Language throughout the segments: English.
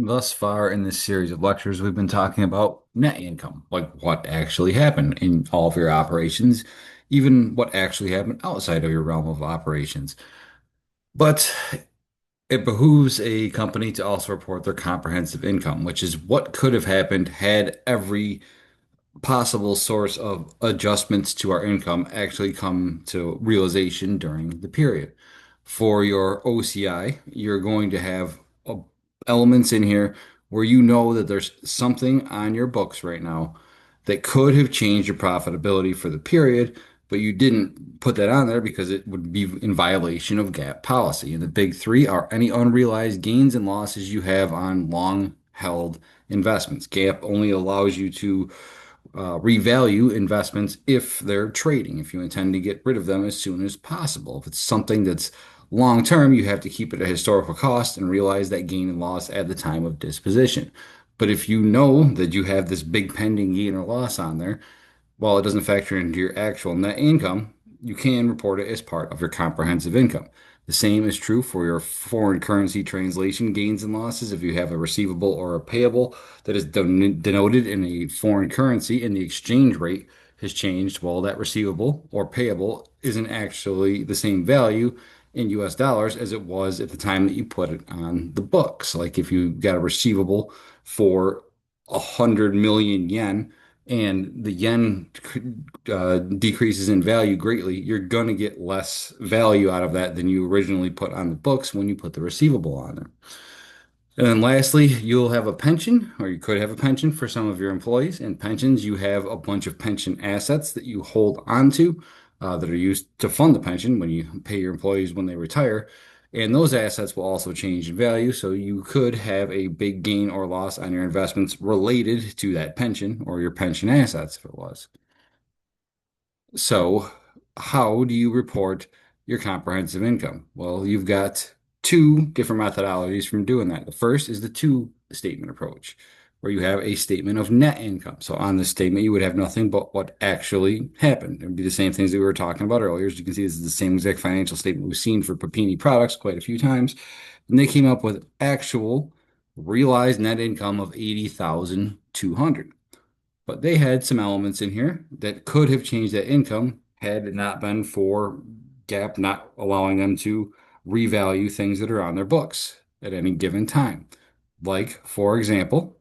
Thus far in this series of lectures, we've been talking about net income, like what actually happened in all of your operations, even what actually happened outside of your realm of operations. But it behooves a company to also report their comprehensive income, which is what could have happened had every possible source of adjustments to our income actually come to realization during the period. For your OCI, you're going to have elements in here where you know that there's something on your books right now that could have changed your profitability for the period, but you didn't put that on there because it would be in violation of GAAP policy. And the big three are any unrealized gains and losses you have on long held investments. GAAP only allows you to revalue investments if they're trading, if you intend to get rid of them as soon as possible. If it's something that's long term, you have to keep it at historical cost and realize that gain and loss at the time of disposition. But if you know that you have this big pending gain or loss on there, while it doesn't factor into your actual net income, you can report it as part of your comprehensive income. The same is true for your foreign currency translation gains and losses. If you have a receivable or a payable that is denoted in a foreign currency and the exchange rate has changed, well, that receivable or payable isn't actually the same value in US dollars as it was at the time that you put it on the books. Like if you got a receivable for 100 million yen and the yen decreases in value greatly, you're going to get less value out of that than you originally put on the books when you put the receivable on there. And then lastly, you'll have a pension, or you could have a pension for some of your employees. In pensions, you have a bunch of pension assets that you hold onto that are used to fund the pension when you pay your employees when they retire. And those assets will also change in value. So you could have a big gain or loss on your investments related to that pension or your pension assets if it was. So, how do you report your comprehensive income? Well, you've got two different methodologies from doing that. The first is the two statement approach, where you have a statement of net income. So, on this statement, you would have nothing but what actually happened. It would be the same things that we were talking about earlier. As you can see, this is the same exact financial statement we've seen for Papini products quite a few times. And they came up with actual realized net income of 80,200. But they had some elements in here that could have changed that income had it not been for GAAP not allowing them to revalue things that are on their books at any given time. Like, for example,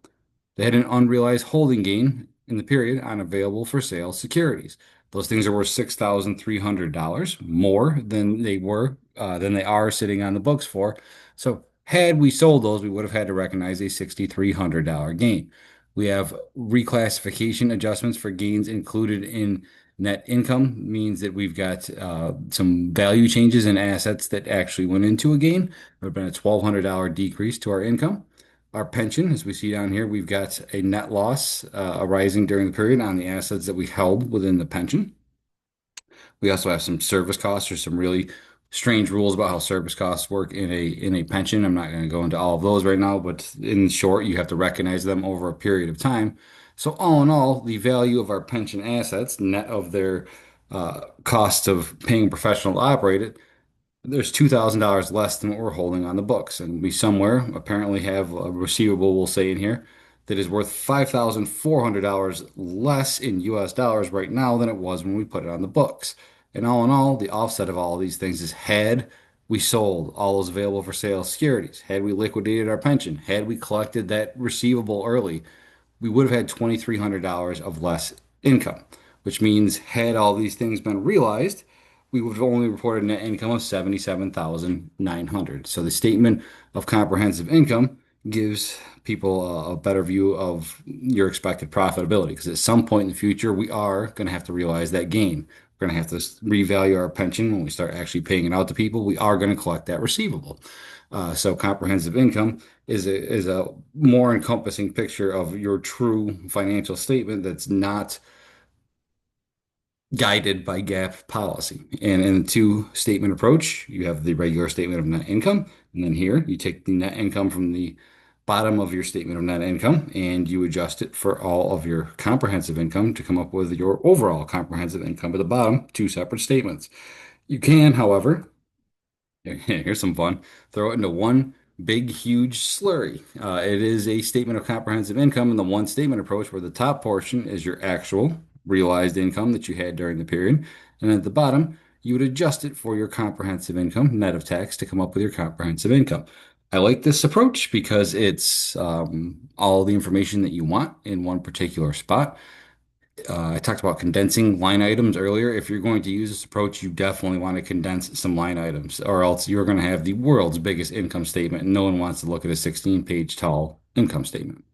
they had an unrealized holding gain in the period on available for sale securities. Those things are worth $6,300 more than they are sitting on the books for. So had we sold those, we would have had to recognize a $6,300 gain. We have reclassification adjustments for gains included in net income, means that we've got some value changes in assets that actually went into a gain. There have been a $1,200 decrease to our income. Our pension, as we see down here, we've got a net loss arising during the period on the assets that we held within the pension. We also have some service costs. There's some really strange rules about how service costs work in a pension. I'm not going to go into all of those right now, but in short, you have to recognize them over a period of time. So all in all, the value of our pension assets, net of their cost of paying a professional to operate it, there's $2,000 less than what we're holding on the books. And we somewhere apparently have a receivable, we'll say in here, that is worth $5,400 less in US dollars right now than it was when we put it on the books. And all in all, the offset of all of these things is had we sold all those available for sale securities, had we liquidated our pension, had we collected that receivable early, we would have had $2,300 of less income, which means had all these things been realized, we would have only reported net income of 77,900. So the statement of comprehensive income gives people a better view of your expected profitability because at some point in the future, we are going to have to realize that gain. We're going to have to revalue our pension when we start actually paying it out to people. We are going to collect that receivable. So comprehensive income is a more encompassing picture of your true financial statement that's not guided by GAAP policy. And in the two statement approach, you have the regular statement of net income. And then here you take the net income from the bottom of your statement of net income and you adjust it for all of your comprehensive income to come up with your overall comprehensive income at the bottom, two separate statements. You can, however, here's some fun, throw it into one Big, huge slurry. It is a statement of comprehensive income in the one statement approach where the top portion is your actual realized income that you had during the period. And at the bottom, you would adjust it for your comprehensive income, net of tax, to come up with your comprehensive income. I like this approach because it's all the information that you want in one particular spot. I talked about condensing line items earlier. If you're going to use this approach, you definitely want to condense some line items, or else you're going to have the world's biggest income statement, and no one wants to look at a 16-page tall income statement.